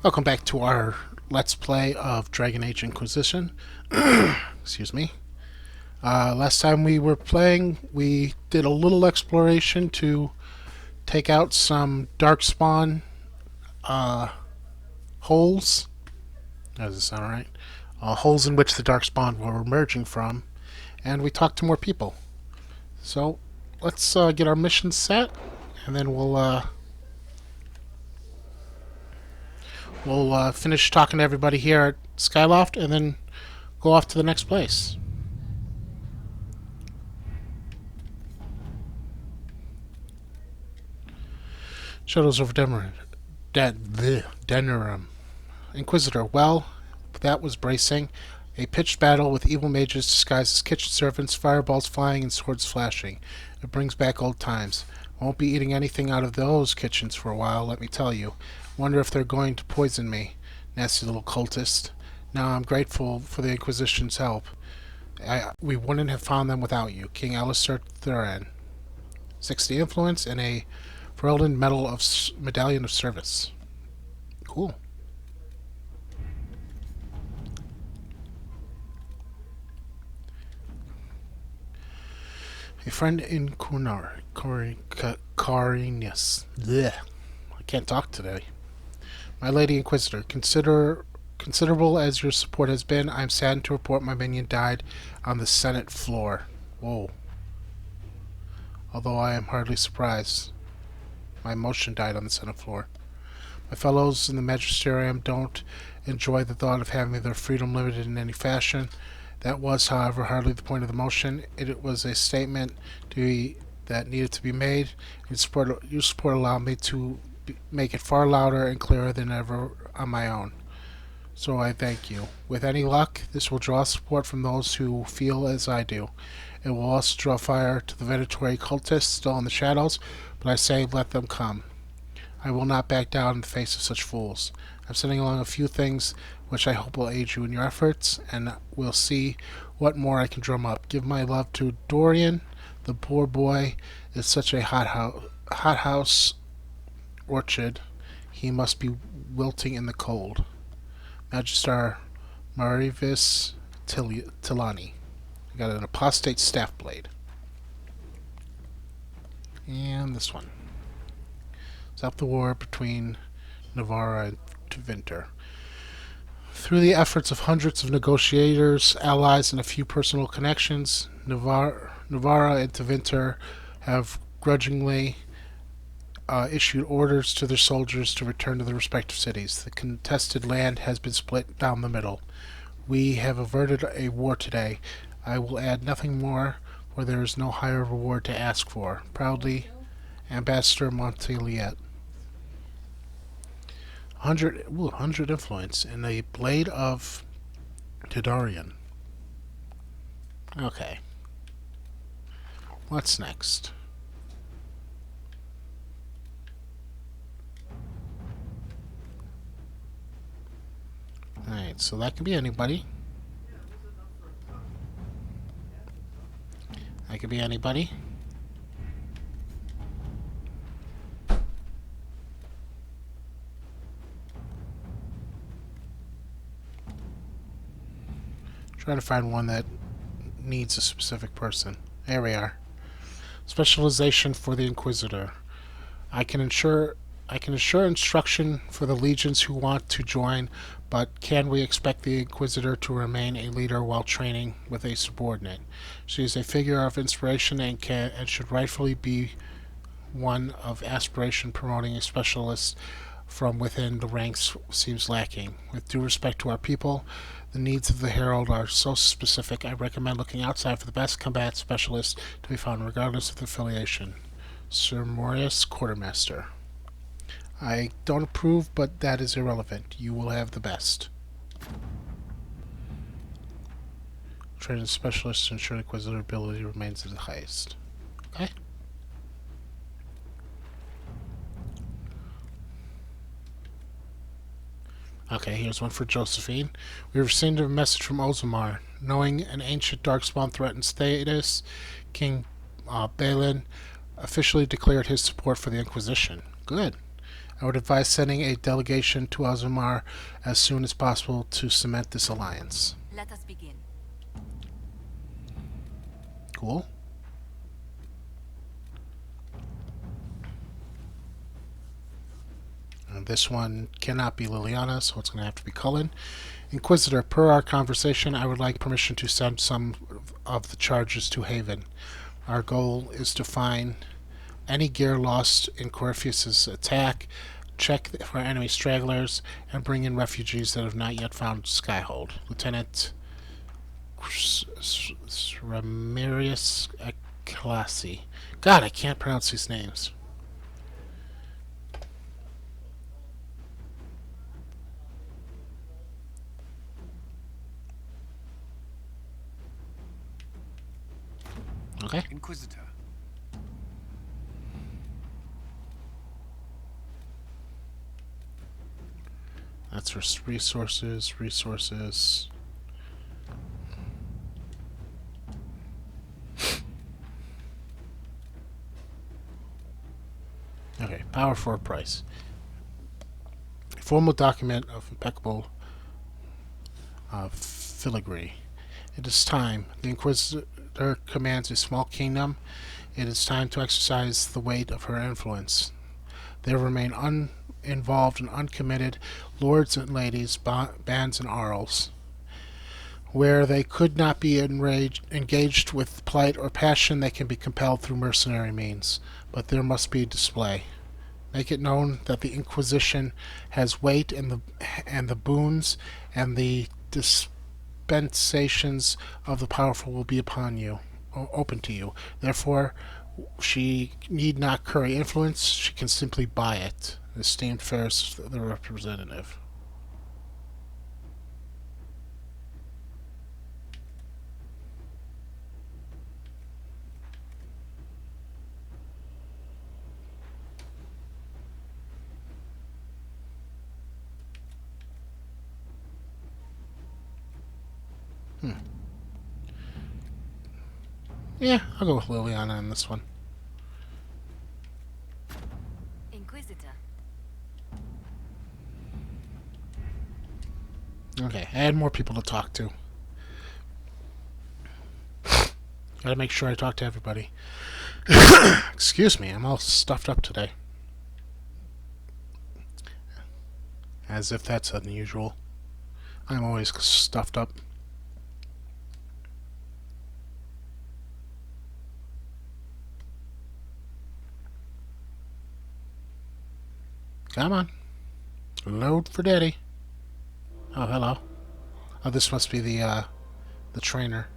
Welcome back to our Let's Play of Dragon Age Inquisition. Excuse me. Last time we were playing, we did a little exploration to take out some Darkspawn holes. Does it sound right? Holes in which the Darkspawn were emerging from, and we talked to more people. So let's get our mission set, and then we'll finish talking to everybody here at Skyloft, and then go off to the next place. Shadows over Denerim. Inquisitor. Well, that was bracing. A pitched battle with evil mages disguised as kitchen servants, fireballs flying and swords flashing. It brings back old times. Won't be eating anything out of those kitchens for a while, let me tell you. Wonder if they're going to poison me. Nasty little cultist. Now I'm grateful for the Inquisition's help. We wouldn't have found them without you. King Alistair Thuran. 60 influence and a Ferelden Medallion of Service. Cool. A friend in Carinus. I can't talk today. My Lady Inquisitor, considerable as your support has been, I am saddened to report my minion died on the Senate floor. Whoa. Although I am hardly surprised. My motion died on the Senate floor. My fellows in the Magisterium don't enjoy the thought of having their freedom limited in any fashion. That was, however, hardly the point of the motion. It was a statement that needed to be made. Your support allowed me to make it far louder and clearer than ever on my own. So I thank you. With any luck, this will draw support from those who feel as I do. It will also draw fire to the venatory cultists still in the shadows, but I say let them come. I will not back down in the face of such fools. I'm sending along a few things which I hope will aid you in your efforts, and we'll see what more I can drum up. Give my love to Dorian. The poor boy is such a hothouse orchard. He must be wilting in the cold. Magister Marivis Tilani. I got an apostate staff blade. And this one. Stop the war between Navarra and Tevinter. Through the efforts of hundreds of negotiators, allies, and a few personal connections, Navarra and Tevinter have grudgingly issued orders to their soldiers to return to their respective cities. The contested land has been split down the middle. We have averted a war today. I will add nothing more, for there is no higher reward to ask for. Proudly, Ambassador Monteliet. 100 influence and a blade of Tidarian. Okay. What's next? Alright, so that could be anybody. That could be anybody. Try to find one that needs a specific person. There we are. Specialization for the Inquisitor. I can ensure instruction for the legions who want to join, but can we expect the Inquisitor to remain a leader while training with a subordinate? She is a figure of inspiration and should rightfully be one of aspiration. Promoting a specialist from within the ranks seems lacking. With due respect to our people, the needs of the Herald are so specific, I recommend looking outside for the best combat specialist to be found regardless of the affiliation. Sir Morius, Quartermaster. I don't approve, but that is irrelevant. You will have the best. Training specialist to ensure Inquisitor ability remains at the highest. Okay. Okay, here's one for Josephine. We received a message from Ozamar. Knowing an ancient darkspawn threatens Thetis, King Balin officially declared his support for the Inquisition. Good. I would advise sending a delegation to Azumar as soon as possible to cement this alliance. Let us begin. Cool. And this one cannot be Liliana, so it's going to have to be Cullen. Inquisitor, per our conversation, I would like permission to send some of the charges to Haven. Our goal is to find any gear lost in Corypheus' attack, check for enemy stragglers, and bring in refugees that have not yet found Skyhold. Lieutenant Ramirez Classy. God, I can't pronounce these names. Okay. Inquisitor. That's for resources. Okay, power for a price. A formal document of impeccable filigree. It is time. The Inquisitor commands a small kingdom. It is time to exercise the weight of her influence. There remain uninvolved and uncommitted lords and ladies, bands and arls. Where they could not be engaged with plight or passion, they can be compelled through mercenary means. But there must be display. Make it known that the Inquisition has weight, and the boons and the dispensations of the powerful will be open to you. Therefore, she need not curry influence; she can simply buy it. Esteemed Ferris, the representative. Yeah, I'll go with Liliana on this one. Inquisitor. Okay, I had more people to talk to. Gotta make sure I talk to everybody. Excuse me, I'm all stuffed up today. As if that's unusual. I'm always stuffed up. Come on. Load for daddy. Oh, hello. Oh, this must be the trainer.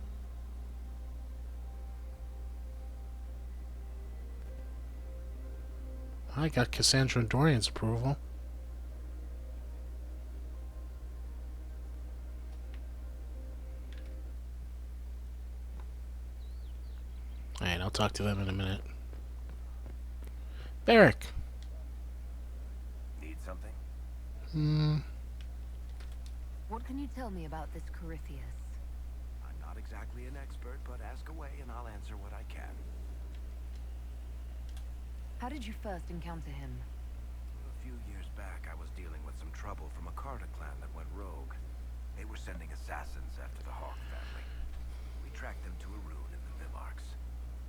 I got Cassandra and Dorian's approval. Alright, I'll talk to them in a minute. Barrick. Need something? What can you tell me about this Corypheus? I'm not exactly an expert, but ask away and I'll answer what I can. How did you first encounter him? A few years back, I was dealing with some trouble from a Carter clan that went rogue. They were sending assassins after the Hawk family. We tracked them to a rune in the Villarks.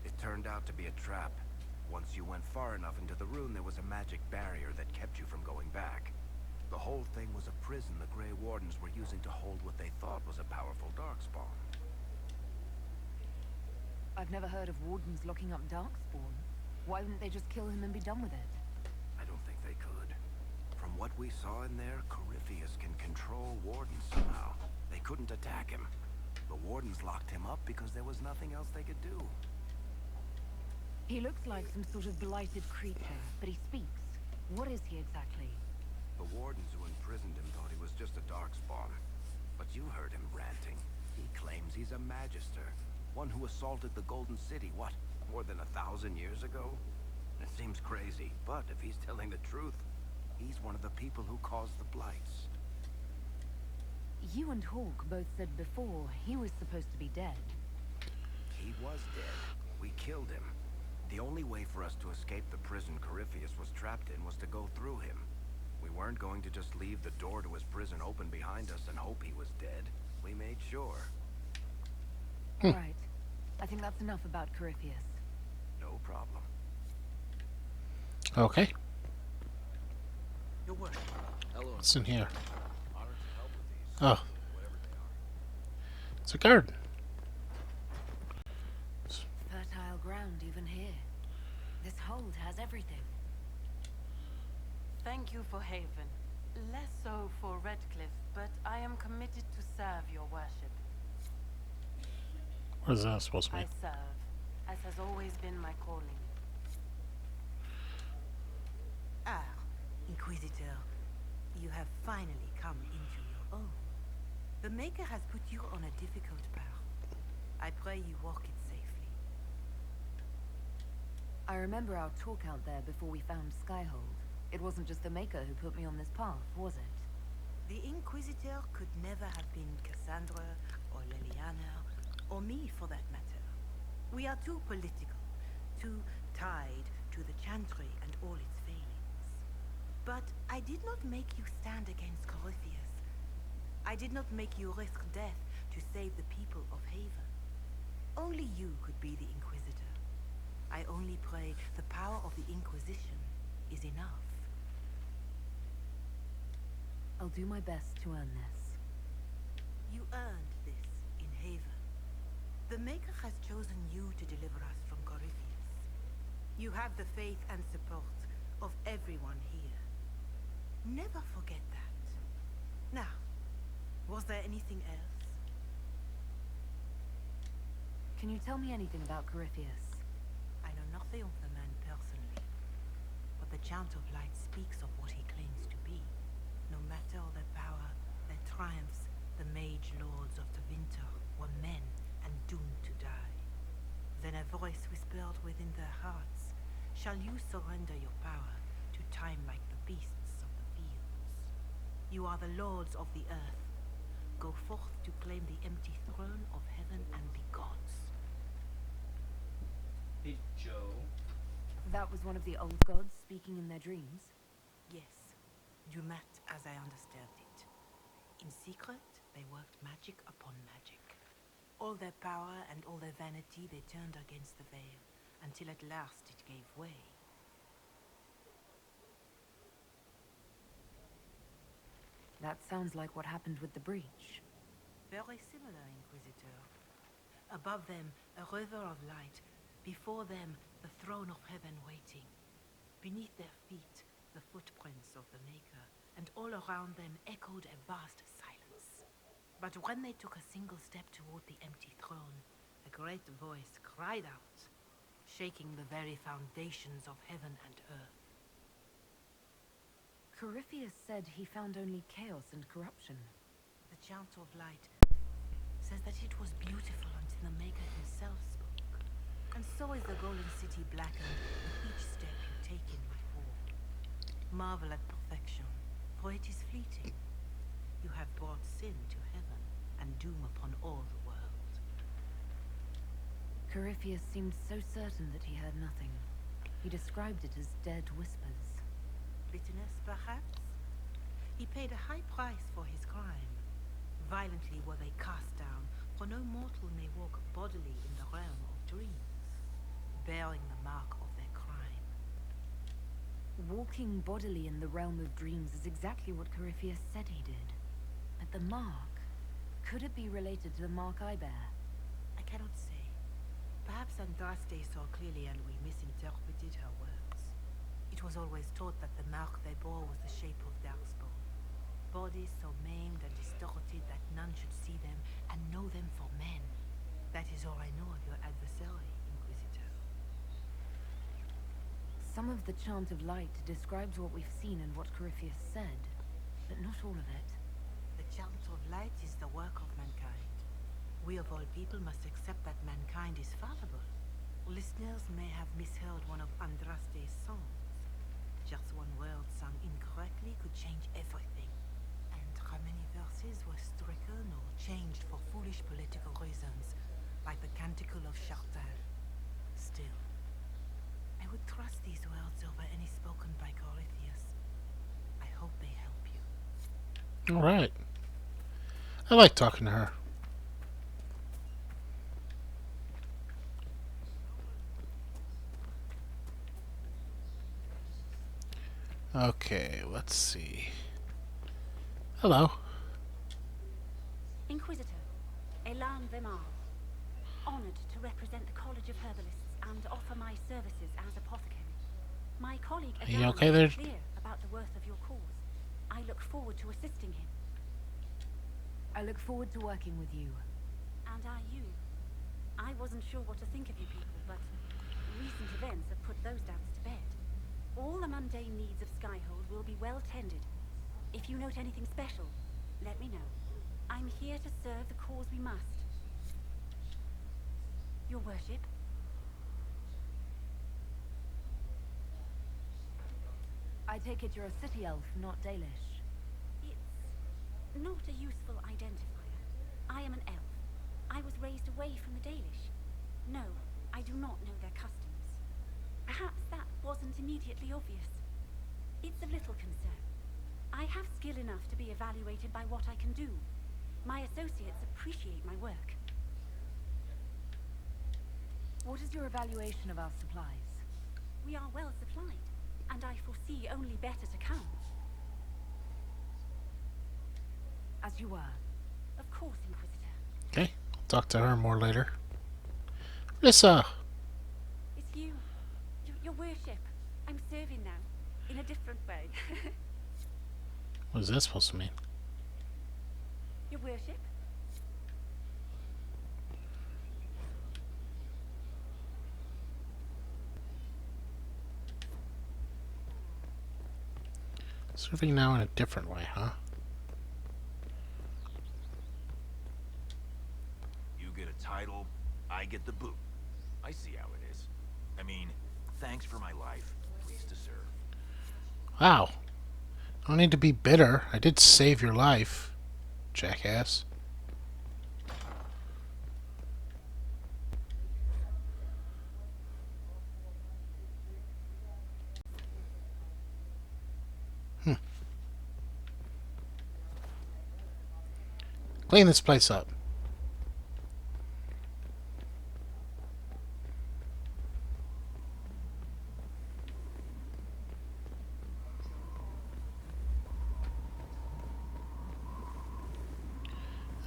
It turned out to be a trap. Once you went far enough into the rune, there was a magic barrier that kept you from going back. The whole thing was a prison the Grey Wardens were using to hold what they thought was a powerful Darkspawn. I've never heard of Wardens locking up Darkspawn. Why wouldn't they just kill him and be done with it? I don't think they could. From what we saw in there, Corypheus can control Wardens somehow. They couldn't attack him. The Wardens locked him up because there was nothing else they could do. He looks like some sort of blighted creature, but he speaks. What is he exactly? The Wardens who imprisoned him thought he was just a Darkspawn. But you heard him ranting. He claims he's a Magister. One who assaulted the Golden City, what, more than 1,000 years ago? It seems crazy, but if he's telling the truth, he's one of the people who caused the Blights. You and Hawk both said before he was supposed to be dead. He was dead. We killed him. The only way for us to escape the prison Corypheus was trapped in was to go through him. We weren't going to just leave the door to his prison open behind us and hope he was dead. We made sure. All right. I think that's enough about Corypheus. No problem. Okay. Your worship. Hello. What's in here? Honored to help with these. Oh, Whatever they are. it's a garden. Fertile ground even here. This hold has everything. Thank you for Haven. Less so for Redcliffe, but I am committed to serve your worship. What is that supposed to I mean? serve, as has always been my calling. Ah, Inquisitor, you have finally come into your own. The Maker has put you on a difficult path. I pray you walk it safely. I remember our talk out there before we found Skyhold. It wasn't just the Maker who put me on this path, was it? The Inquisitor could never have been Cassandra, or Liliana, or me for that matter. We are too political, too tied to the Chantry and all its failings. But I did not make you stand against Corypheus. I did not make you risk death to save the people of Haven. Only you could be the Inquisitor. I only pray the power of the Inquisition is enough. I'll do my best to earn this. You earned this in Haven. The Maker has chosen you to deliver us from Corypheus. You have the faith and support of everyone here. Never forget that. Now, was there anything else? Can you tell me anything about Corypheus? I know nothing of the man personally, but the Chant of Light speaks of what he claims to be. No matter all their power, their triumphs, the mage lords of the winter were men and doomed to die. Then a voice whispered within their hearts, "Shall you surrender your power to time like the beasts of the fields? You are the lords of the earth. Go forth to claim the empty throne of heaven and be gods." Hey, Joe. That was one of the old gods speaking in their dreams? Yes, Dumat as I understand it. In secret, they worked magic upon magic. All their power and all their vanity they turned against the veil, until at last it gave way. That sounds like what happened with the breach. Very similar, Inquisitor. Above them, a river of light. Before them, the throne of heaven waiting. Beneath their feet, the footprints of the Maker, and all around them echoed a vast silence. But when they took a single step toward the empty throne, a great voice cried out, shaking the very foundations of heaven and earth. Corypheus said he found only chaos and corruption. The Chant of Light says that it was beautiful until the Maker himself spoke. And so is the Golden City blackened with each step you take in my hall. Marvel at perfection, for it is fleeting. You have brought sin to heaven and doom upon all the world. Corypheus seemed so certain that he heard nothing. He described it as dead whispers. Bitterness, perhaps? He paid a high price for his crime. Violently were they cast down, for no mortal may walk bodily in the realm of dreams, bearing the mark of their crime. Walking bodily in the realm of dreams is exactly what Corypheus said he did. But the mark, could it be related to the mark I bear? I cannot say. Perhaps Andraste saw clearly and we misinterpreted her words. It was always taught that the mark they bore was the shape of Darkspawn. Bodies so maimed and distorted that none should see them and know them for men. That is all I know of your adversary, Inquisitor. Some of the Chant of Light describes what we've seen and what Corypheus said, but not all of it. The Chant of Light is the work of mankind. We of all people must accept that mankind is fallible. Listeners may have misheard one of Andraste's songs. Just one word sung incorrectly could change everything. And how many verses were stricken or changed for foolish political reasons, like the Canticle of Chartal. Still, I would trust these words over any spoken by Corypheus. I hope they help you. Alright. I like talking to her. Okay, let's see. Hello. Inquisitor, Elan Vimar. Honored to represent the College of Herbalists and offer my services as apothecary. My colleague Are you Elan okay there? is clear about the worth of your cause. I look forward to assisting him. I look forward to working with you. And are you? I wasn't sure what to think of you people, but recent events have put those doubts to bed. All the mundane needs of Skyhold will be well tended. If you note anything special, let me know. I'm here to serve the cause we must. Your worship? I take it you're a city elf, not Dalish. It's not a useful identifier. I am an elf. I was raised away from the Dalish. No, I do not know their customs. Perhaps that wasn't immediately obvious. It's of little concern. I have skill enough to be evaluated by what I can do. My associates appreciate my work. What is your evaluation of our supplies? We are well supplied, and I foresee only better to come. As you were. Of course, Inquisitor. Okay, I'll talk to her more later. Lissa! It's you. Your worship. I'm serving now, in a different way. What is that supposed to mean? Your worship? Serving now in a different way, huh? You get a title, I get the boot. I see how it is. I mean, thanks for my life. Pleased to serve. Wow. No need to be bitter. I did save your life, jackass. Clean this place up.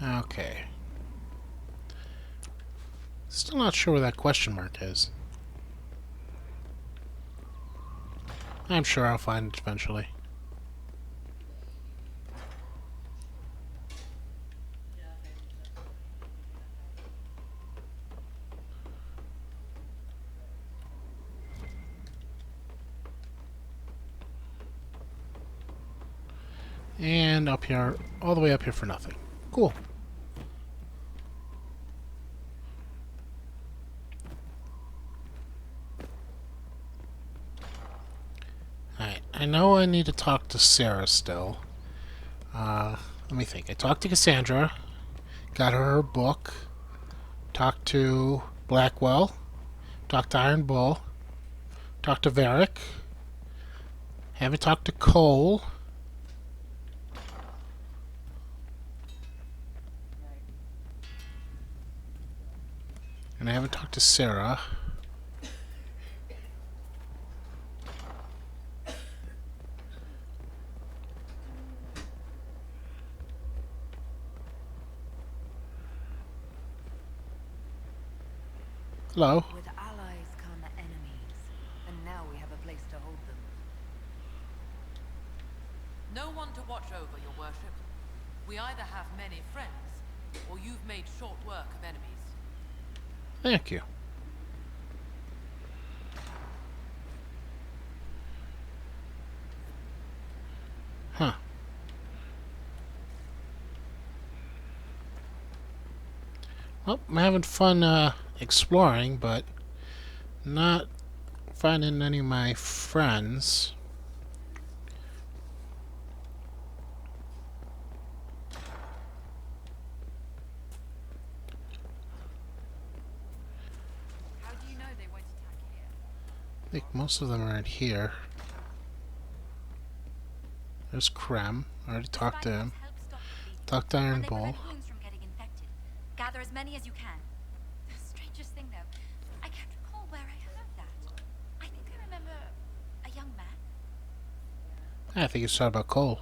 Okay. Still not sure where that question mark is. I'm sure I'll find it eventually. And up here, all the way up here for nothing. Cool. Alright, I know I need to talk to Sarah still. Let me think. I talked to Cassandra, got her book, talked to Blackwell, talked to Iron Bull, talked to Varric, haven't talked to Cole. And I haven't talked to Sarah. Hello. With allies come enemies, and now we have a place to hold them. No one to watch over, your worship. We either have many friends, or you've made short work of enemies. Thank you. Huh. Well, I'm having fun exploring, but not finding any of my friends. How do you know they won't attack here? I think most of them are in here. There's Krem. I already talked to him. Skyloft helps stop the bleeding, Talked to Iron and they Bull. prevent wounds from getting infected. Gather as many as you can. The strangest thing, though, I can't recall where I heard that. I think I remember a young man. I think it's talking about Cole.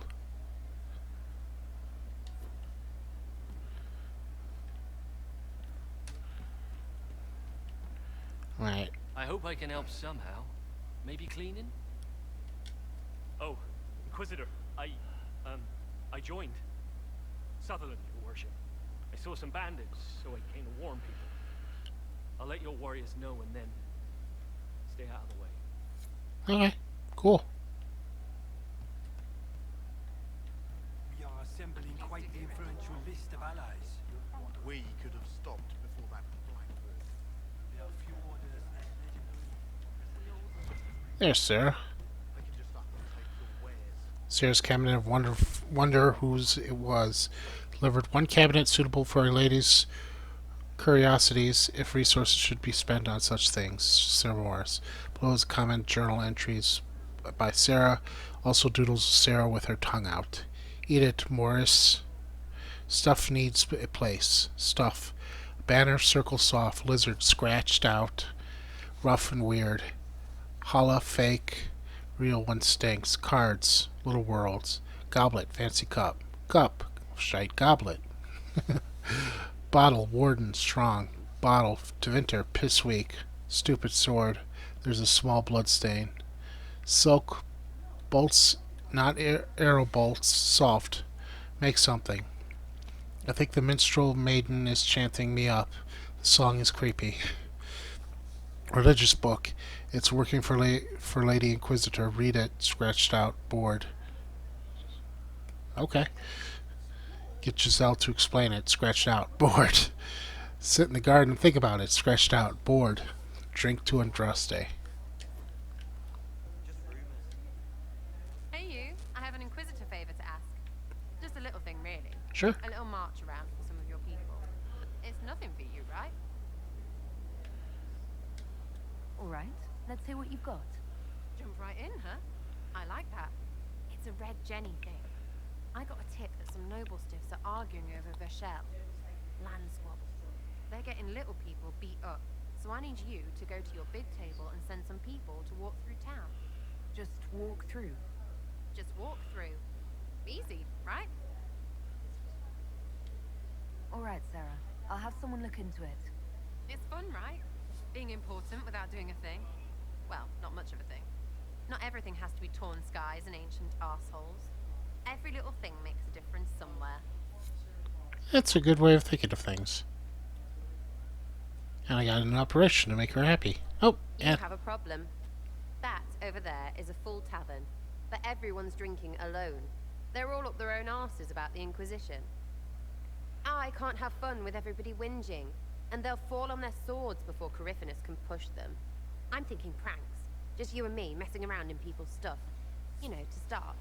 Right. I hope I can help somehow. Maybe cleaning? Oh, Inquisitor, I joined. Sutherland, your worship. I saw some bandits, so I came to warn people. I'll let your warriors know and then stay out of the way. Okay. Cool. We are assembling quite the influential list of allies. We could have stopped before that Blackbird. There are few orders as legendary. There's Sarah. I can just up and take your wares. Sarah's cabinet of wonder whose it was. Delivered one cabinet suitable for a lady's curiosities if resources should be spent on such things. Sarah Morris. Below is comment journal entries by Sarah. Also doodles of Sarah with her tongue out. Eat it, Morris. Stuff needs a place. Stuff. Banner, circle soft. Lizard, scratched out. Rough and weird. Holla, fake. Real one stinks. Cards. Little worlds. Goblet, fancy cup. Cup. Shite goblet. Bottle, warden, strong. Bottle, Tevinter, piss weak. Stupid sword. There's a small blood stain. Silk, bolts, not arrow bolts, soft. Make something. I think the minstrel maiden is chanting me up. The song is creepy. Religious book. It's working for Lady Inquisitor. Read it. Scratched out. Bored. Okay. Get Giselle to explain it. Scratched out. Bored. Sit in the garden and think about it. Scratched out. Bored. Drink to Andraste. Hey you, I have an Inquisitor favor to ask. Just a little thing, really. Sure. A little march around for some of your people. It's nothing for you, right? All right, let's hear what you've got. Jump right in, huh? I like that. It's a Red Jenny thing. I got a tip that some noble stiffs are arguing over Vershel. Land squabble. They're getting little people beat up. So I need you to go to your big table and send some people to walk through town. Just walk through. Just walk through. Easy, right? All right, Sarah. I'll have someone look into it. It's fun, right? Being important without doing a thing. Well, not much of a thing. Not everything has to be torn skies and ancient arseholes. Every little thing makes a difference somewhere. That's a good way of thinking of things. And I got an operation to make her happy. Oh, You yeah. have a problem. That over there is a full tavern, but everyone's drinking alone. They're all up their own arses about the Inquisition. I can't have fun with everybody whinging, and they'll fall on their swords before Coryphanus can push them. I'm thinking pranks. Just you and me messing around in people's stuff. You know, to start.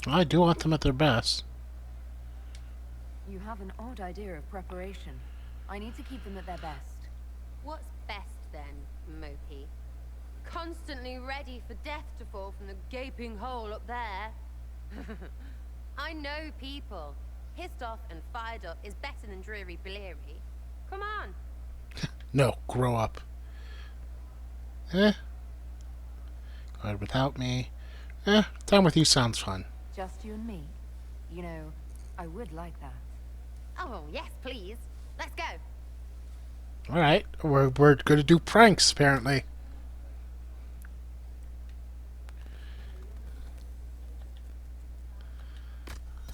I do want them at their best. You have an odd idea of preparation. I need to keep them at their best. What's best then, Mopey? Constantly ready for death to fall from the gaping hole up there. I know people. Pissed off and fired up is better than dreary bleary. Come on. No, grow up. Go ahead without me. Time with you sounds fun. Just you and me. You know, I would like that. Oh, yes, please. Let's go. Alright, we're gonna do pranks, apparently.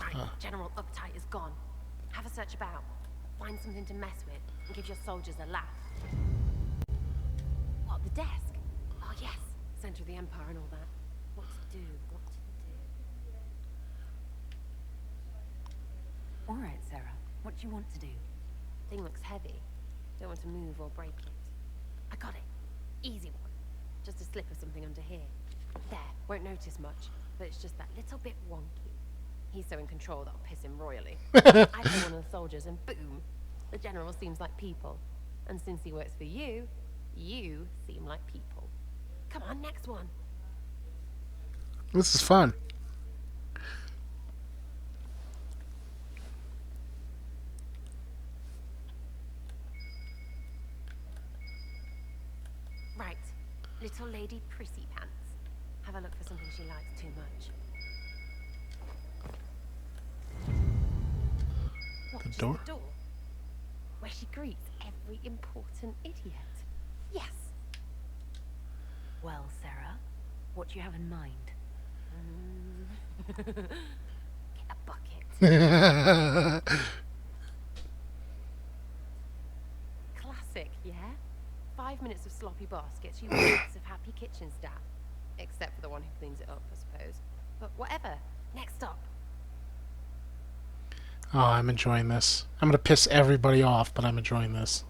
Right, General Uptight is gone. Have a search about. Find something to mess with and give your soldiers a laugh. What, the desk? Oh, yes. Center of the Empire and all that. What to do, what to do. All right, Sarah. What do you want to do? Thing looks heavy. Don't want to move or break it. I got it. Easy one. Just a slip of something under here. There, won't notice much, but it's just that little bit wonky. He's so in control that'll piss him royally. I play one of the soldiers and boom, The General seems like people. And since he works for you, you seem like people. Come on, next one. This is fun. Right. Little Lady Prissy Pants. Have a look for something she likes too much. What, just door? the door? Where she greets every important idiot. Yes. Well, Sarah, what do you have in mind? Get a bucket. Classic, yeah? 5 minutes of sloppy boss gets you lots of happy kitchen staff. Except for the one who cleans it up, I suppose. But whatever. Next stop. Oh, I'm enjoying this. I'm gonna piss everybody off, but I'm enjoying this.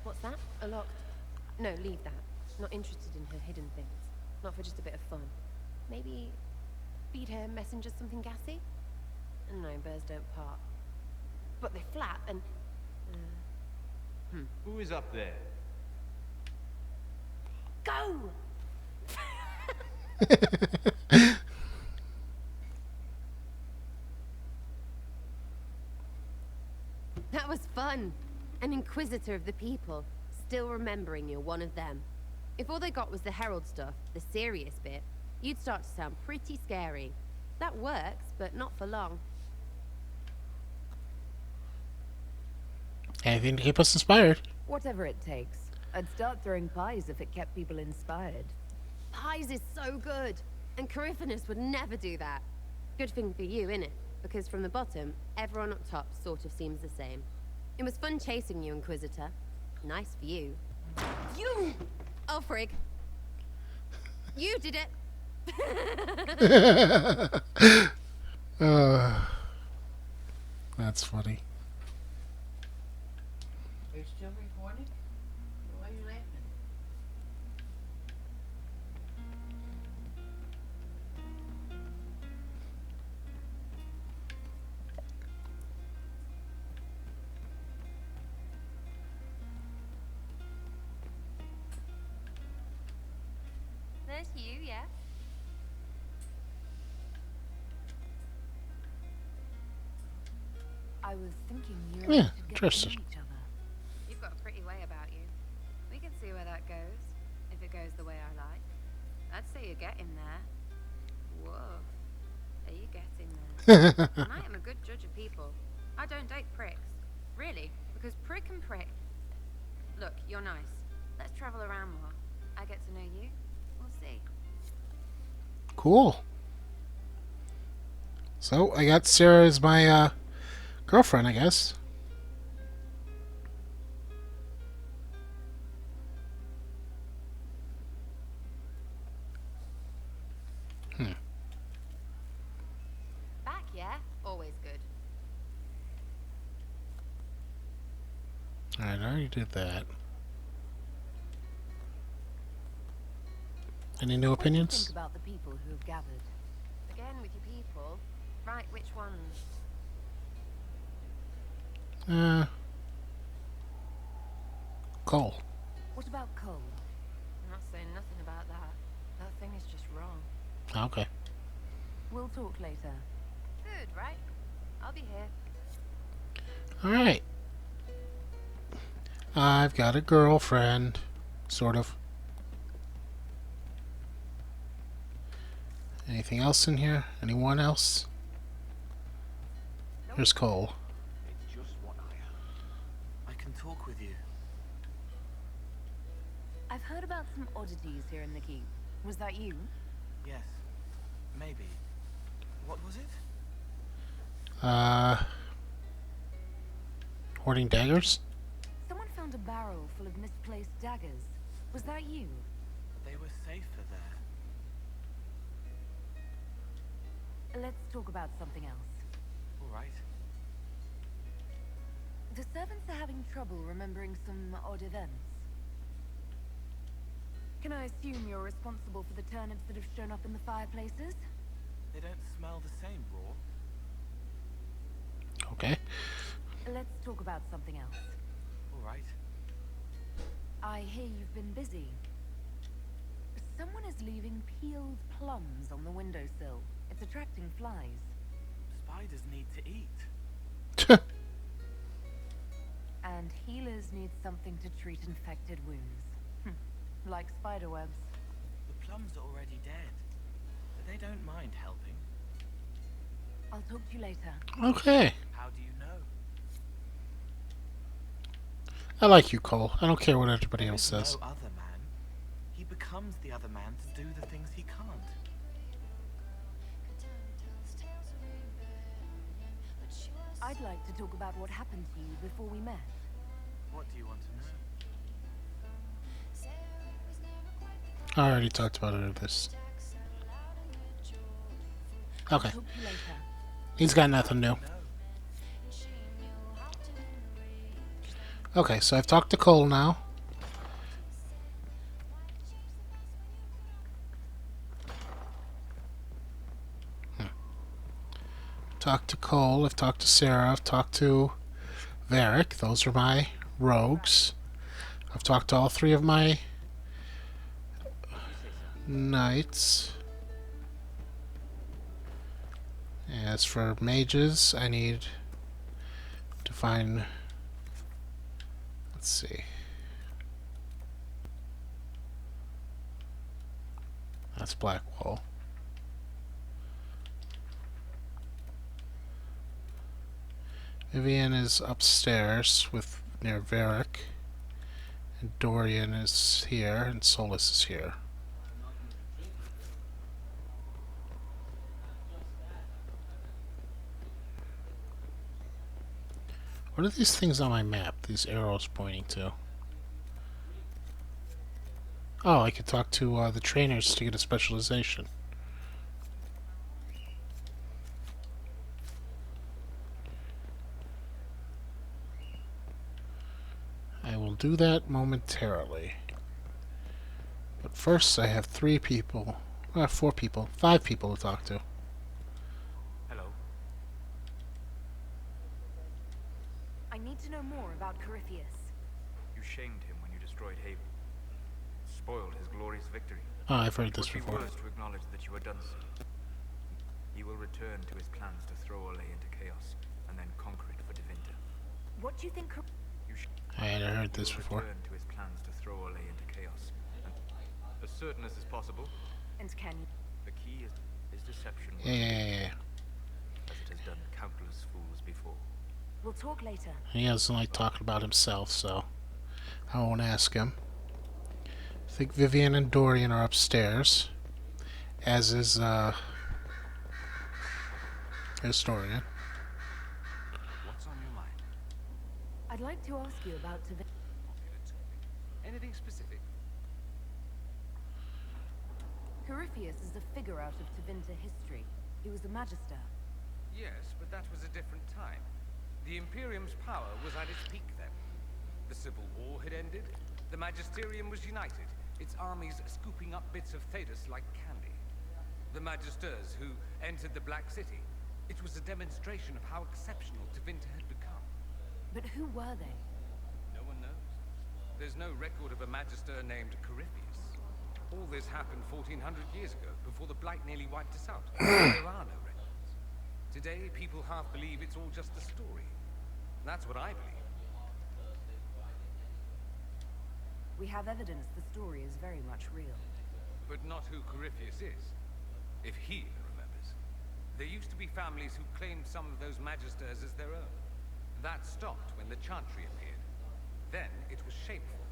What's that? A lock? No, leave that. Not interested in her hidden things. Not for just a bit of fun. Maybe feed her messengers something gassy? No, birds don't part. But they flap and... Who is up there? Go! That was fun. An inquisitor of the people, still remembering you're one of them. If all they got was the herald stuff, the serious bit, you'd start to sound pretty scary. That works, but not for long. Anything to keep us inspired. Whatever it takes. I'd start throwing pies if it kept people inspired. Pies is so good, and Coryphanus would never do that. Good thing for you, innit? Because from the bottom, everyone up top sort of seems the same. It was fun chasing you, Inquisitor. Nice for you. You! Oh, frig. You did it! That's funny. Are you still recording? Why are you laughing? There's you, yeah? I was thinking you Yeah, should get to interesting. know each other. You've got a pretty way about you. We can see where that goes, if it goes the way I like. I'd say you're getting there. Whoa. Are you getting there? And I am a good judge of people. I don't date pricks. Really, because prick and prick. Look, you're nice. Let's travel around more. I get to know you. We'll see. Cool. So, I got Sarah as my girlfriend, I guess. Back, yeah? Always good. Alright, I already did that. Any new What do you think opinions? about the people who have gathered? Again with your people. Right, which ones? Cole. What about Cole? I'm not saying nothing about that. That thing is just wrong. Okay. We'll talk later. Good, right? I'll be here. Alright. I've got a girlfriend. Sort of. Anything else in here? Anyone else? Here's Cole. It's just what I am. I can talk with you. I've heard about some oddities here in the keep. Was that you? Yes. Maybe. What was it? Hoarding daggers? Someone found a barrel full of misplaced daggers. Was that you? They were safer there. Let's talk about something else. All right. The servants are having trouble remembering some odd events. Can I assume you're responsible for the turnips that have shown up in the fireplaces? They don't smell the same raw. Okay. Let's talk about something else. All right. I hear you've been busy. Someone is leaving peeled plums on the windowsill. It's attracting flies. Spiders need to eat. And healers need something to treat infected wounds. Like spiderwebs. The plums are already dead. But they don't mind helping. I'll talk to you later. Okay. How do you know? I like you, Cole. I don't care what everybody else There is says. no other man. He becomes the other man to do the things he can't. I'd like to talk about what happened to you before we met. What do you want to know? I already talked about it. This. Okay. Talk to you later. He's got nothing new. Okay, so I've talked to Cole now. Talked to Cole, I've talked to Sarah, I've talked to Varric. Those are my rogues. I've talked to all three of my knights. As for mages, I need to find... Let's see. That's Blackwall. Vivian is upstairs with near Varric, and Dorian is here, and Solus is here. What are these things on my map? These arrows pointing to? Oh, I could talk to the trainers to get a specialization. I will do that momentarily. But first I have 3 people. 4 people. 5 people to talk to. Hello. I need to know more about Corypheus. You shamed him when you destroyed Haven. Spoiled his glorious victory. Oh, I've heard this It would be before. worse to acknowledge that you had done so. He will return to his plans to throw Olay into chaos, and then conquer it for Devinter. What do you think? I had heard this before. Return to his plans to throw Olay into chaos, and as certain as is possible. And can you? The key is deception. Yeah. As it has done countless fools before. We'll talk later. He doesn't like talking about himself, so I won't ask him. I think Vivian and Dorian are upstairs, as is Historian. What's on your mind? I'd like to ask you about Anything specific? Corypheus is a figure out of Tevinter history. He was a magister. Yes, but that was a different time. The Imperium's power was at its peak then. The Civil War had ended. The Magisterium was united, its armies scooping up bits of Thedas like candy. The Magisters who entered the Black City. It was a demonstration of how exceptional Tevinter had become. But who were they? No one knows. There's no record of a Magister named Corypheus. All this happened 1400 years ago, before the Blight nearly wiped us out. There are no records. Today, people half believe it's all just a story. That's what I believe. We have evidence the story is very much real. But not who Corypheus is. If he remembers. There used to be families who claimed some of those Magisters as their own. That stopped when the Chantry appeared. Then it was shameful,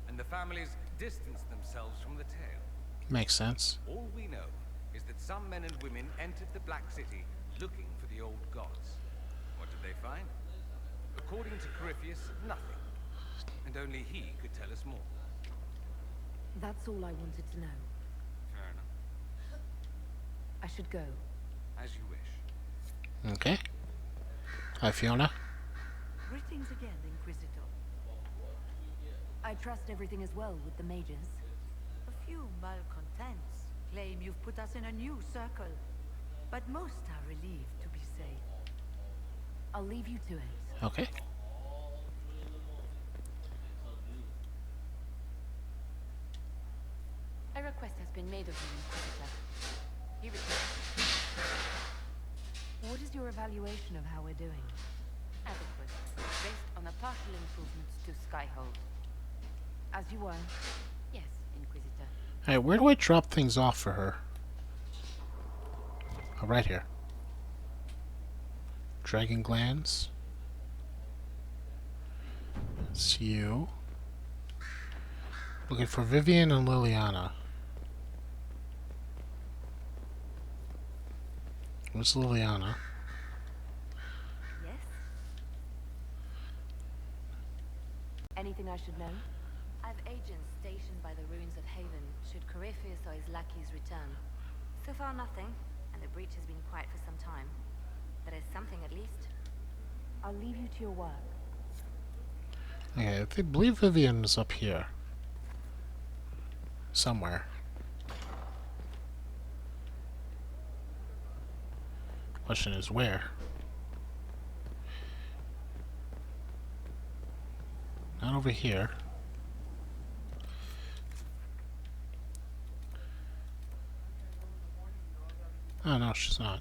and the families distanced themselves from the tale. Makes sense. All we know is that some men and women entered the Black City looking for the old gods. What did they find? According to Corypheus, nothing. And only he could tell us more. That's all I wanted to know. Fair enough. I should go. As you wish. Okay. Hi, Fiona. Greetings again, Inquisitor. I trust everything is well with the mages. A few malcontents claim you've put us in a new circle, but most are relieved to be safe. I'll leave you to it. Okay. A request has been made of you, Inquisitor. He returns. What is your evaluation of how we're doing? Adequate, based on the partial improvements to Skyhold. As you were. Yes, Inquisitor. Hey, where do I drop things off for her? Oh, right here. Dragon glands. It's you. Looking for Vivian and Liliana. Where's Liliana? Yes? Anything I should know? I've agents stationed by the ruins of Haven should Corypheus or his lackeys return. So far nothing, and the breach has been quiet for some time. There is something at least. I'll leave you to your work. Okay, I believe Vivian is up here. Somewhere. Question is where? Not over here. Oh no, she's not.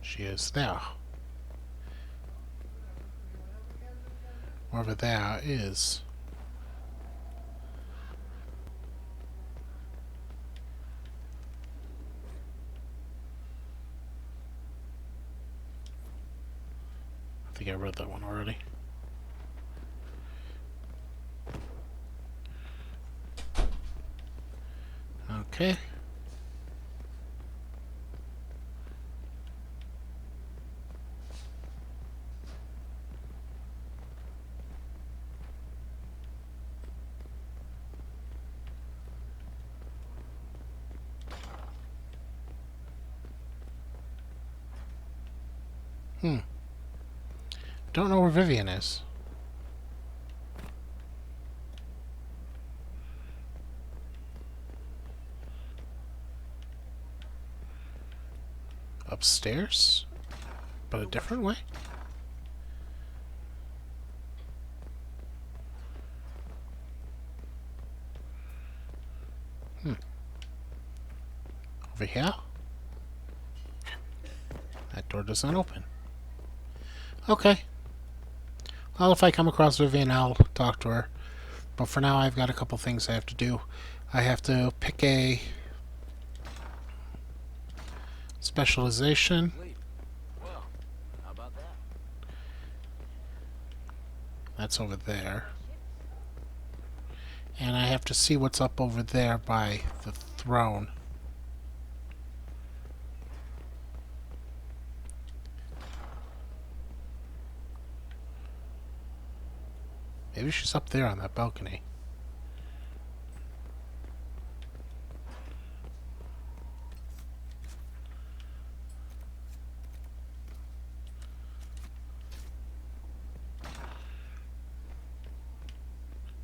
She is there. Wherever there is. I think I read that one already. Okay. Don't know where Vivian is. Upstairs? But a different way? Over here? That door does not open. Okay. Well, if I come across Vivian, I'll talk to her. But for now, I've got a couple things I have to do. I have to pick a specialization. Well, how about that? That's over there. And I have to see what's up over there by the throne. Maybe she's up there on that balcony.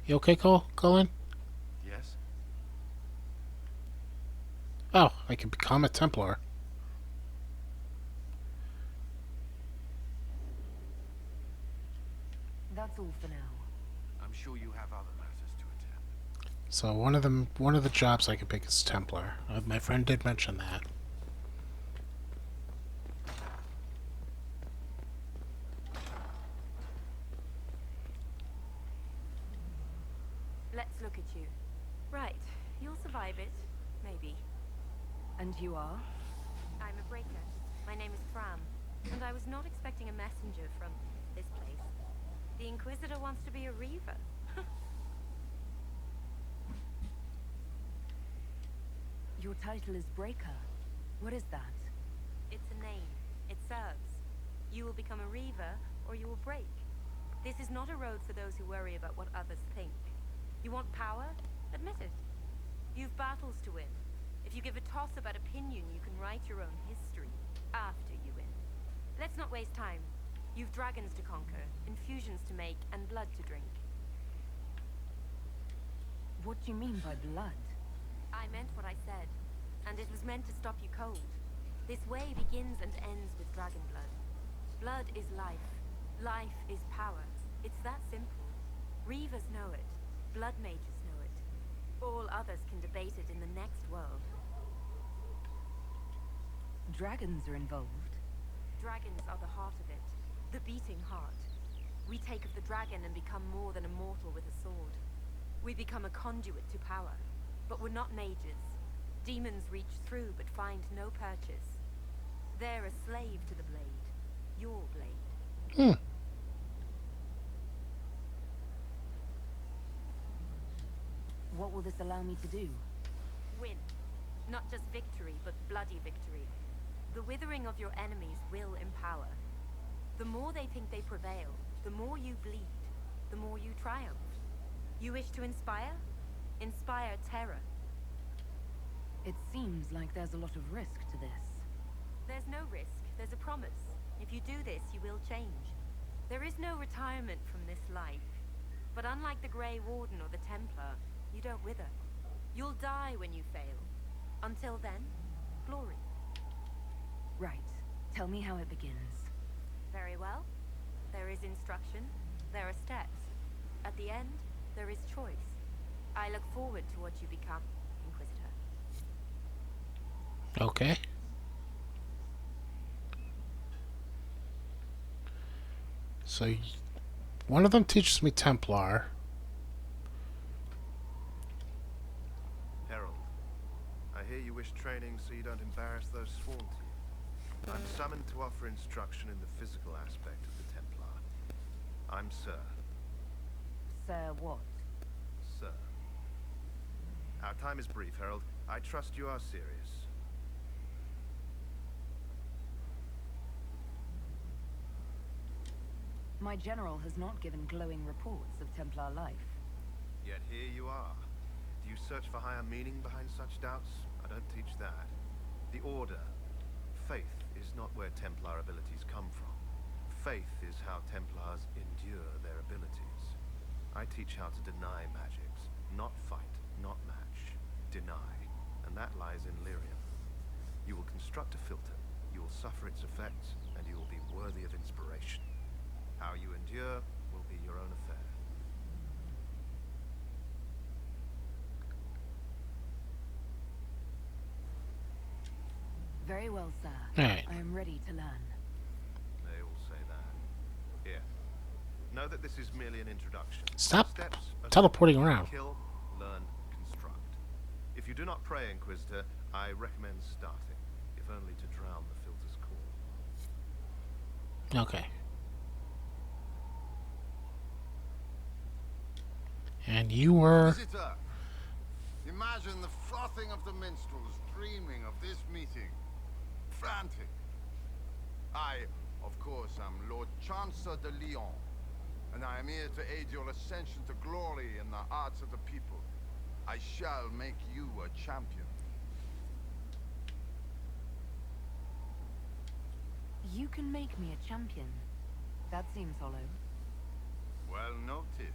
You okay, Colin? Yes? Oh, I can become a Templar. That's all for now. I'm sure you have other matters to attend. So one of the jobs I can pick is Templar. My friend did mention that. Let's look at you. Right, you'll survive it. Maybe. And you are? I'm a breaker. My name is Fram, and I was not expecting a messenger from this place. The Inquisitor wants to be a Reaver. Your title is Breaker. What is that? It's a name. It serves. You will become a Reaver, or you will break. This is not a road for those who worry about what others think. You want power? Admit it. You've battles to win. If you give a toss about opinion, you can write your own history after you win. Let's not waste time. You've dragons to conquer, infusions to make, and blood to drink. What do you mean by blood? I meant what I said, and it was meant to stop you cold. This way begins and ends with dragon blood. Blood is life. Life is power. It's that simple. Reavers know it. Blood mages know it. All others can debate it in the next world. Dragons are involved. Dragons are the heart of it. The beating heart. We take of the dragon and become more than a mortal with a sword. We become a conduit to power. But we're not mages. Demons reach through but find no purchase. They're a slave to the blade. Your blade. What will this allow me to do? Win. Not just victory, but bloody victory. The withering of your enemies will empower. The more they think they prevail, the more you bleed, the more you triumph. You wish to inspire? Inspire terror. It seems like there's a lot of risk to this. There's no risk, there's a promise. If you do this, you will change. There is no retirement from this life. But unlike the Grey Warden or the Templar, you don't wither. You'll die when you fail. Until then, glory. Right. Tell me how it begins. Very well. There is instruction. There are steps. At the end, there is choice. I look forward to what you become, Inquisitor. Okay. So, one of them teaches me Templar. Herald, I hear you wish training so you don't embarrass those sworn to you. I'm summoned to offer instruction in the physical aspect of the Templar. I'm Sir. Sir what? Sir. Our time is brief, Herald. I trust you are serious. My general has not given glowing reports of Templar life. Yet here you are. Do you search for higher meaning behind such doubts? I don't teach that. The Order. Faith is not where Templar abilities come from. Faith is how Templars endure their abilities. I teach how to deny magics. Not fight, not match. Deny. And that lies in lyrium. You will construct a filter. You will suffer its effects, and you will be worthy of inspiration. How you endure will be your own affair. Very well, sir. Right. I am ready to learn. They all say that. Here. Know that this is merely an introduction. Stop Steps are teleporting around. Kill, learn, construct. If you do not pray, Inquisitor, I recommend starting, if only to drown the filter's call. Okay. And you were... Visitor, imagine the frothing of the minstrels dreaming of this meeting. Frantic. I, of course, am Lord Chancellor de Lyon, and I am here to aid your ascension to glory in the hearts of the people. I shall make you a champion. You can make me a champion. That seems hollow. Well noted.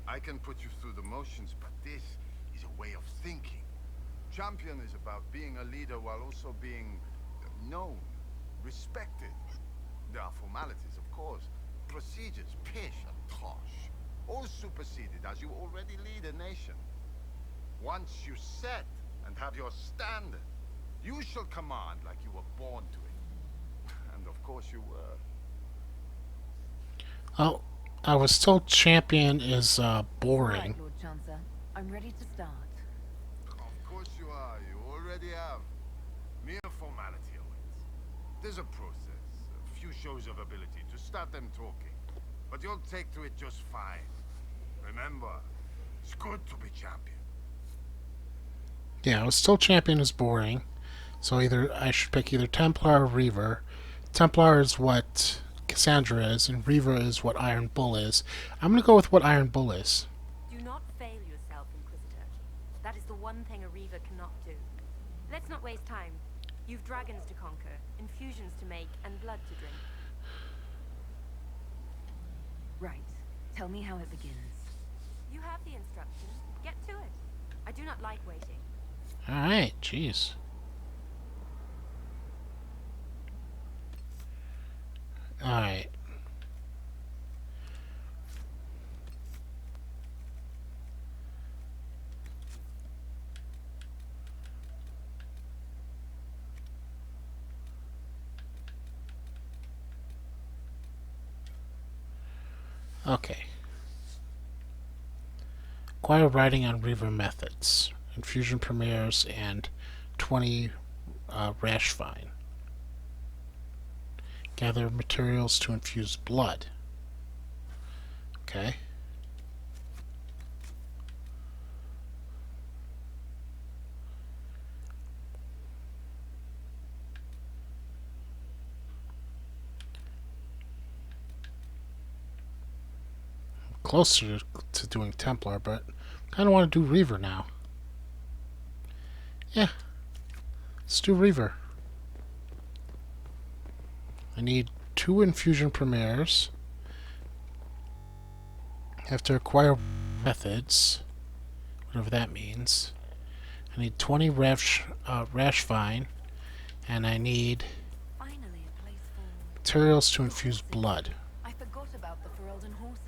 I can put you through the motions, but this is a way of thinking. Champion is about being a leader while also being known, respected. There are formalities, of course. Procedures, pish and tosh. All superseded as you already lead a nation. Once you set and have your standard, you shall command like you were born to it. And of course you were. Oh, I was told champion is boring. Right, Lord Chancellor. I'm ready to start. Of course you are. You already have. Mere formality awaits. There's a process, a few shows of ability to start them talking. But you'll take to it just fine. Remember, it's good to be champion. Yeah, I was told champion is boring. So either I should pick either Templar or Reaver. Templar is what Cassandra is, and Reaver is what Iron Bull is. I'm going to go with what Iron Bull is. Do not fail yourself, Inquisitor. That is the one thing a Reaver cannot do. Let's not waste time. You've dragons to conquer, infusions to make, and blood to drink. Right. Tell me how it begins. You have the instructions. Get to it. I do not like waiting. Alright, jeez. Alright. Okay. Acquire writing on Reaver methods, infusion premieres, and 20 rash vine. Gather materials to infuse blood. Okay. Closer to doing Templar, but kind of want to do Reaver now. Yeah, let's do Reaver. I need 2 infusion premieres. Have to acquire methods, whatever that means. I need 20 rash vine, and I need materials to infuse blood. I forgot about the Ferelden horses.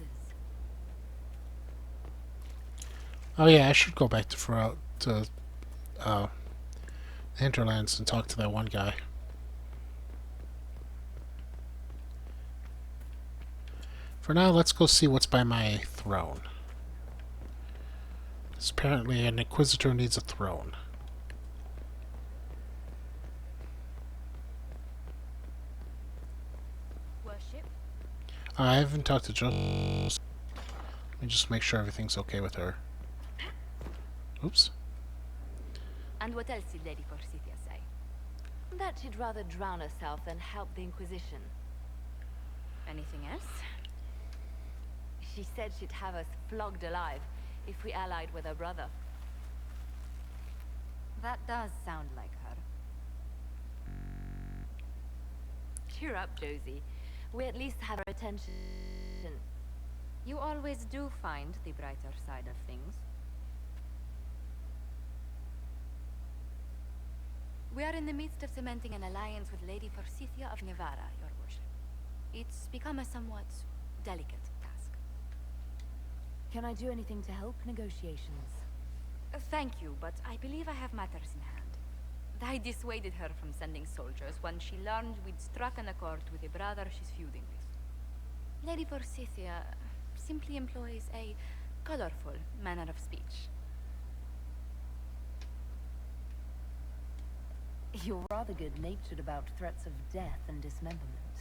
Oh yeah, I should go back to Hinterlands and talk to that one guy. For now, let's go see what's by my throne. Because apparently an Inquisitor needs a throne. Worship? I haven't talked to Jill. Let me just make sure everything's okay with her. Oops. And what else did Lady Forsythia say? That she'd rather drown herself than help the Inquisition. Anything else? She said she'd have us flogged alive if we allied with her brother. That does sound like her. Cheer up, Josie. We at least have her attention. You always do find the brighter side of things. We are in the midst of cementing an alliance with Lady Forsythia of Nevada, Your Worship. It's become a somewhat delicate task. Can I do anything to help negotiations? Thank you, but I believe I have matters in hand. I dissuaded her from sending soldiers when she learned we'd struck an accord with a brother she's feuding with. Lady Forsythia simply employs a colorful manner of speech. You're rather good-natured about threats of death and dismemberment.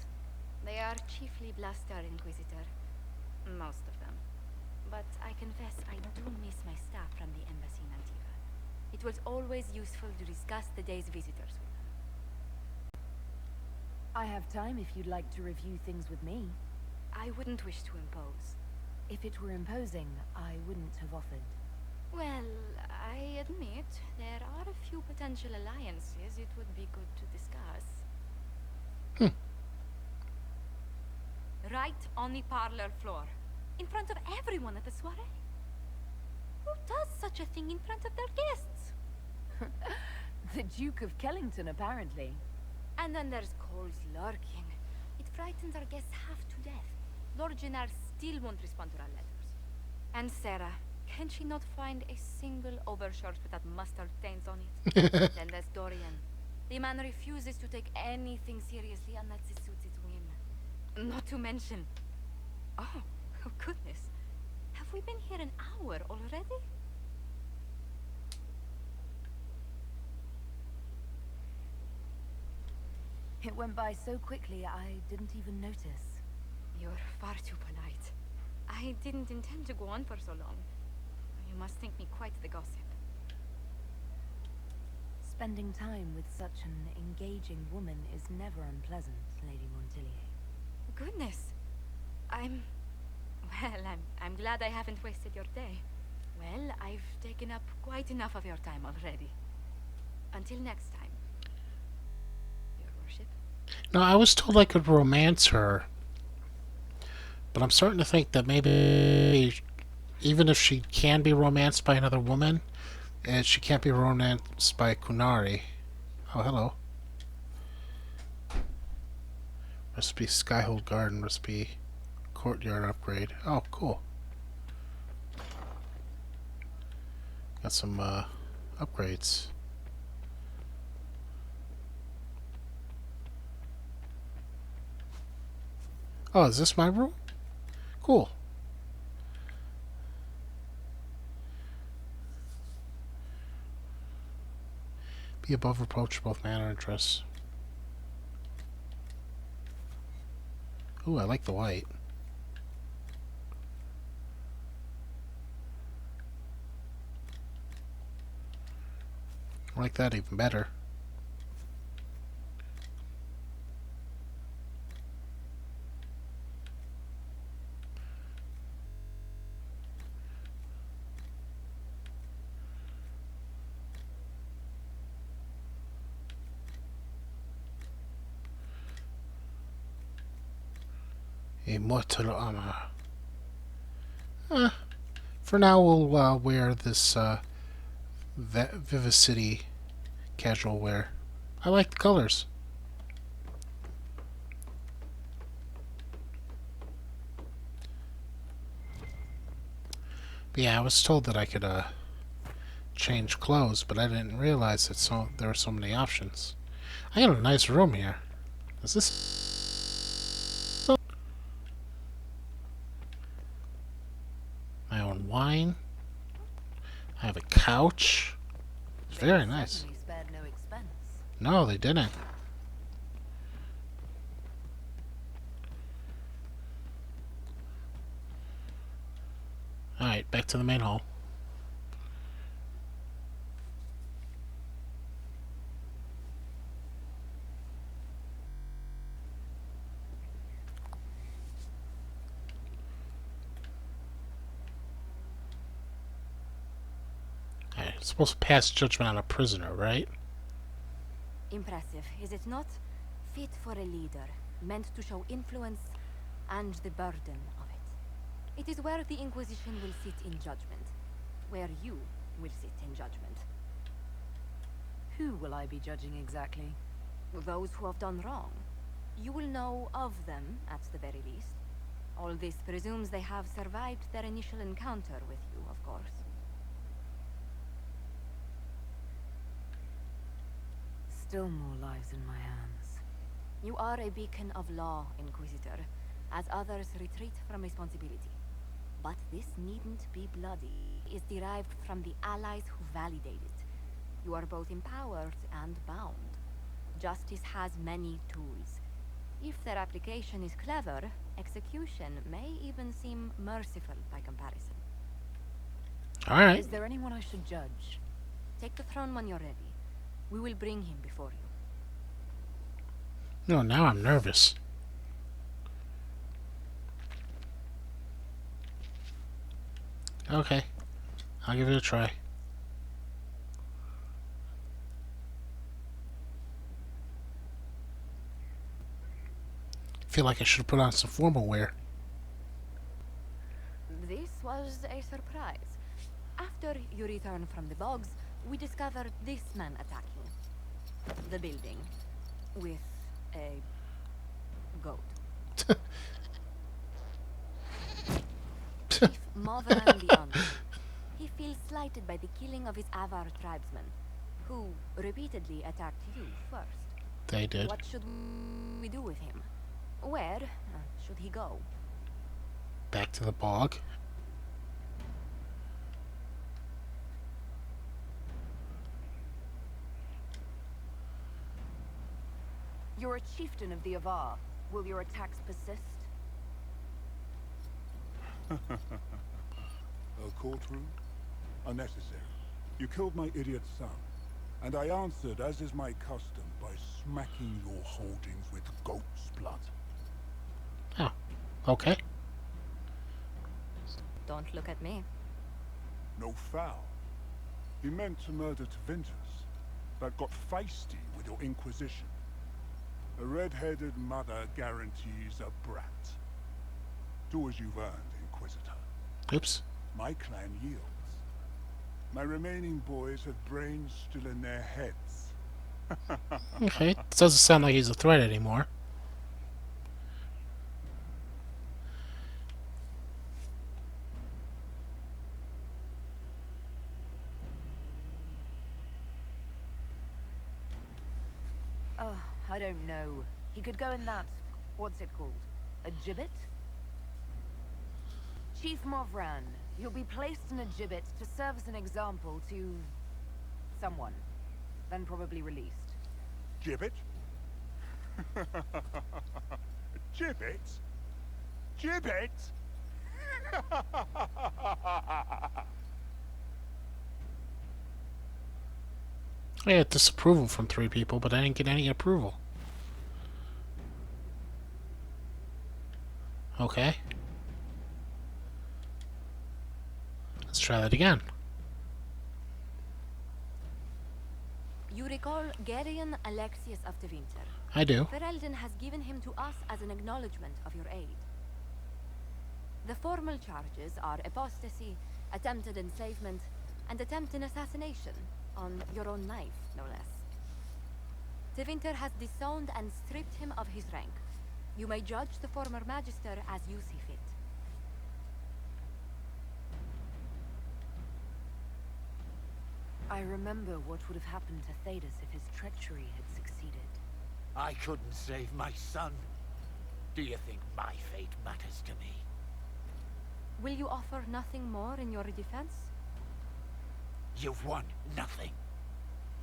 They are chiefly bluster, Inquisitor. Most of them. But I confess I do miss my staff from the embassy in Antigua. It was always useful to discuss the day's visitors with them. I have time if you'd like to review things with me. I wouldn't wish to impose. If it were imposing, I wouldn't have offered. Well, I admit there are a few potential alliances it would be good to discuss. Right on the parlor floor, in front of everyone at the soiree. Who does such a thing in front of their guests? The Duke of Kellington, apparently. And then there's Cole's lurking. It frightens our guests half to death. Lord Jennar still won't respond to our letters. And Sarah, can she not find a single overshirt without mustard stains on it? Then there's Dorian. The man refuses to take anything seriously unless it suits his whim. Not to mention... Oh goodness. Have we been here an hour already? It went by so quickly I didn't even notice. You're far too polite. I didn't intend to go on for so long. You must think me quite the gossip. Spending time with such an engaging woman is never unpleasant, Lady Montilier. Goodness. I'm glad I haven't wasted your day. Well, I've taken up quite enough of your time already. Until next time. Your Worship. No, I was told I could romance her. But I'm starting to think that maybe even if she can be romanced by another woman, she can't be romanced by Kunari. Oh, hello. Recipe Skyhold Garden. Recipe Courtyard upgrade. Oh, cool. Got some upgrades. Oh, is this my room? Cool. Be above reproach both man and interest. Ooh, I like the white. I like that even better. Immortal armor. For now, we'll wear this Vivacity casual wear. I like the colors. But yeah, I was told that I could change clothes, but I didn't realize that there were so many options. I got a nice room here. Is this? My own wine. I have a couch. It's very nice. Spared no expense. No, they didn't. Alright, back to the main hall. Alright, supposed to pass judgment on a prisoner, right? Impressive, is it not? Fit for a leader, meant to show influence and the burden of it. It is where the Inquisition will sit in judgment. Where you will sit in judgment. Who will I be judging exactly? Those who have done wrong. You will know of them, at the very least. All this presumes they have survived their initial encounter with you, of course. Still more lives in my hands. You are a beacon of law, Inquisitor, as others retreat from responsibility. But this needn't be bloody. It is derived from the allies who validate it. You are both empowered and bound. Justice has many tools. If their application is clever, execution may even seem merciful by comparison. Alright. Is there anyone I should judge? Take the throne when you're ready. We will bring him before you. No, now I'm nervous. Okay. I'll give it a try. Feel like I should have put on some formal wear. This was a surprise. After you return from the bogs, we discovered this man attacking the building with a goat. Chief Mothran the Undead. He feels slighted by the killing of his Avar tribesmen, who repeatedly attacked you first. They did. What should we do with him? Where should he go? Back to the bog. You're a chieftain of the Avar. Will your attacks persist? A courtroom? Unnecessary. You killed my idiot son, and I answered, as is my custom, by smacking your holdings with goat's blood. Oh, okay. Don't look at me. No foul. He meant to murder to vengeance, but got feisty with your Inquisition. A red-headed mother guarantees a brat. Do as you've earned, Inquisitor. Oops. my clan yields. My remaining boys have brains still in their heads. Okay, it doesn't sound like he's a threat anymore. Oh, I don't know. He could go in that... what's it called? A gibbet? Chief Movran, you'll be placed in a gibbet to serve as an example to... someone. Then probably released. Gibbet? Gibbet? Gibbet? I had disapproval from 3 people, but I didn't get any approval. Okay. Let's try that again. You recall Gerion Alexius of Tevinter? I do. Ferelden has given him to us as an acknowledgement of your aid. The formal charges are apostasy, attempted enslavement, and attempted assassination, on your own knife, no less. Tevinter has disowned and stripped him of his rank. You may judge the former Magister as you see fit. I remember what would have happened to Thedas if his treachery had succeeded. I couldn't save my son. Do you think my fate matters to me? Will you offer nothing more in your defense? You've won nothing.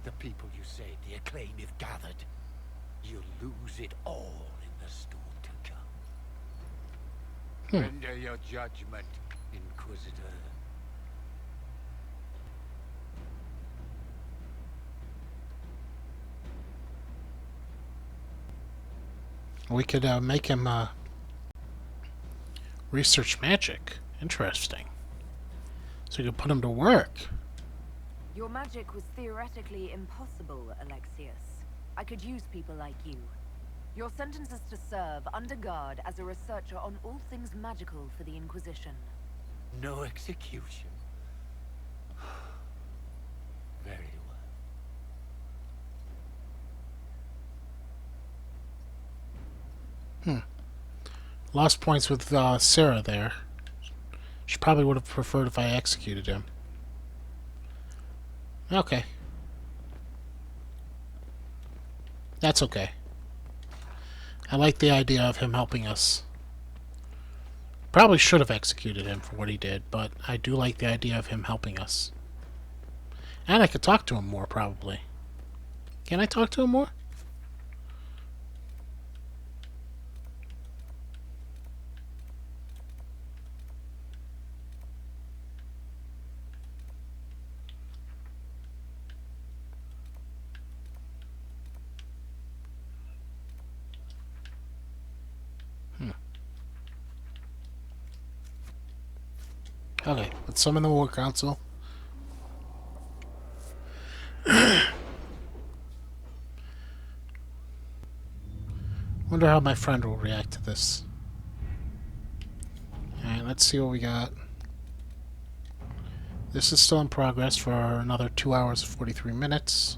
The people you saved, the acclaim you've gathered. You'll lose it all in the storm to come. Render your judgment, Inquisitor. We could make him research magic. Interesting. So we could put him to work. Your magic was theoretically impossible, Alexius. I could use people like you. Your sentence is to serve under guard as a researcher on all things magical for the Inquisition. No execution. Very well. Lost points with Sarah there. She probably would have preferred if I executed him. Okay. That's okay. I like the idea of him helping us. Probably should have executed him for what he did, but I do like the idea of him helping us. And I could talk to him more, probably. Can I talk to him more? Okay, let's summon the War Council. Wonder how my friend will react to this. Alright, let's see what we got. This is still in progress for another 2 hours and 43 minutes.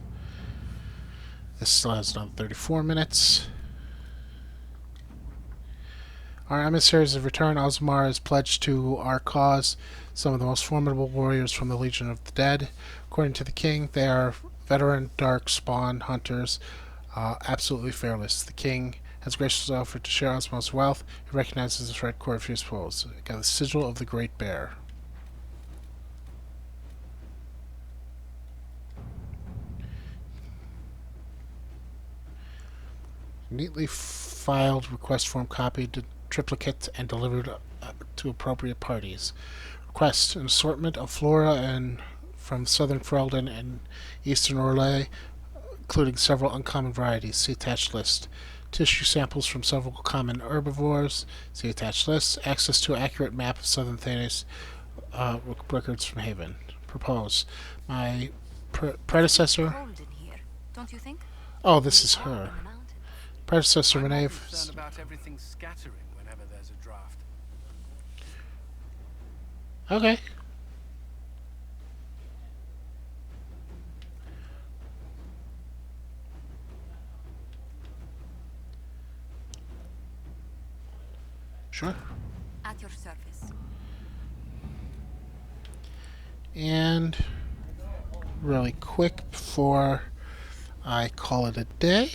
This still has another 34 minutes. Our emissaries have returned. Ozmar has pledged to our cause some of the most formidable warriors from the Legion of the Dead. According to the king, they are veteran dark spawn hunters, absolutely fearless. The king has graciously offered to share Ozmar's wealth. He recognizes his red cord of his foes. Got the sigil of the Great Bear. Neatly filed request form copied, triplicate, and delivered to appropriate parties. Request an assortment of flora and from southern Ferelden and eastern Orlais, including several uncommon varieties. See attached list. Tissue samples from several common herbivores. See attached list. Access to an accurate map of southern Thedas. Records from Haven. Propose. My predecessor. Cold in here, don't you think? Oh, this is her. Predecessor I'm Renee. more concerned about everything scattering whenever there's a draft. Okay. Sure. At your service. And really quick before I call it a day,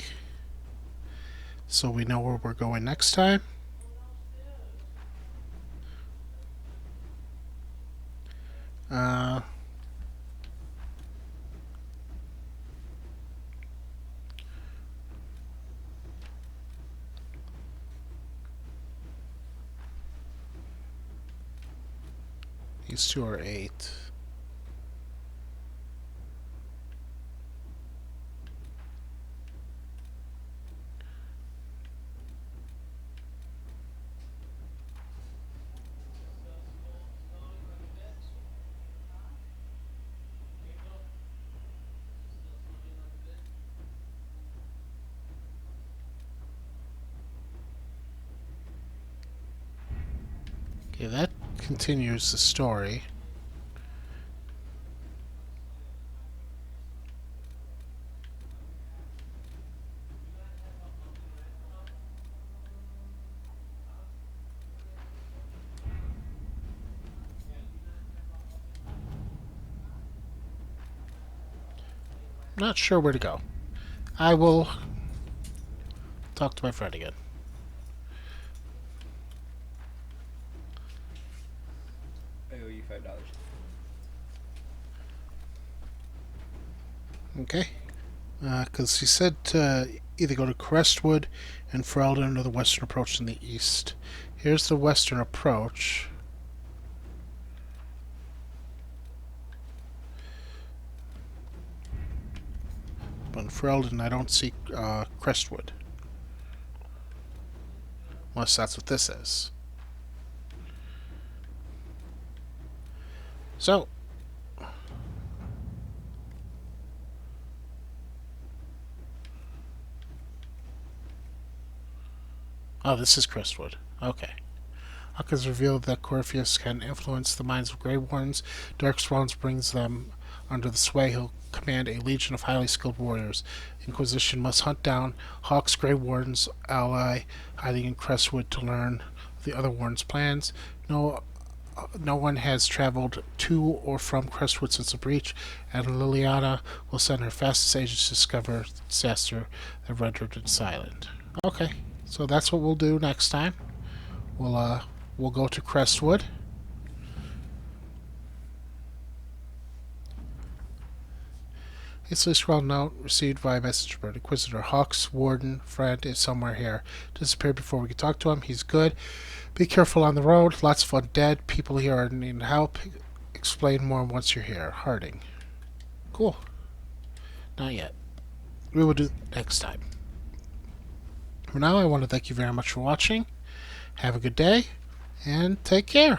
so we know where we're going next time. These two are 8. Okay, that continues the story. Not sure where to go. I will talk to my friend again. I owe you $5. Okay. Because he said to either go to Crestwood and Ferelden or the western approach in the east. Here's the western approach. But in Ferelden, I don't see Crestwood. Unless that's what this is. So, oh, this is Crestwood. Okay. Huck has revealed that Corpheus can influence the minds of Grey Wardens. Darkspawn brings them under the sway. He'll command a legion of highly skilled warriors. Inquisition must hunt down Hawk's Grey Warden's ally hiding in Crestwood to learn the other Warden's plans. No one has traveled to or from Crestwood since the breach, and Liliana will send her fastest agents to discover the disaster that rendered it silent. Okay, so that's what we'll do next time. We'll go to Crestwood. Hastily scrawled note received via messenger bird. Inquisitor Hawk's warden friend is somewhere here. Disappeared before we can talk to him. He's good. Be careful on the road. Lots of undead. People here are needing help. Explain more once you're here. Harding. Cool. Not yet. We will do next time. For now, I want to thank you very much for watching. Have a good day, and take care.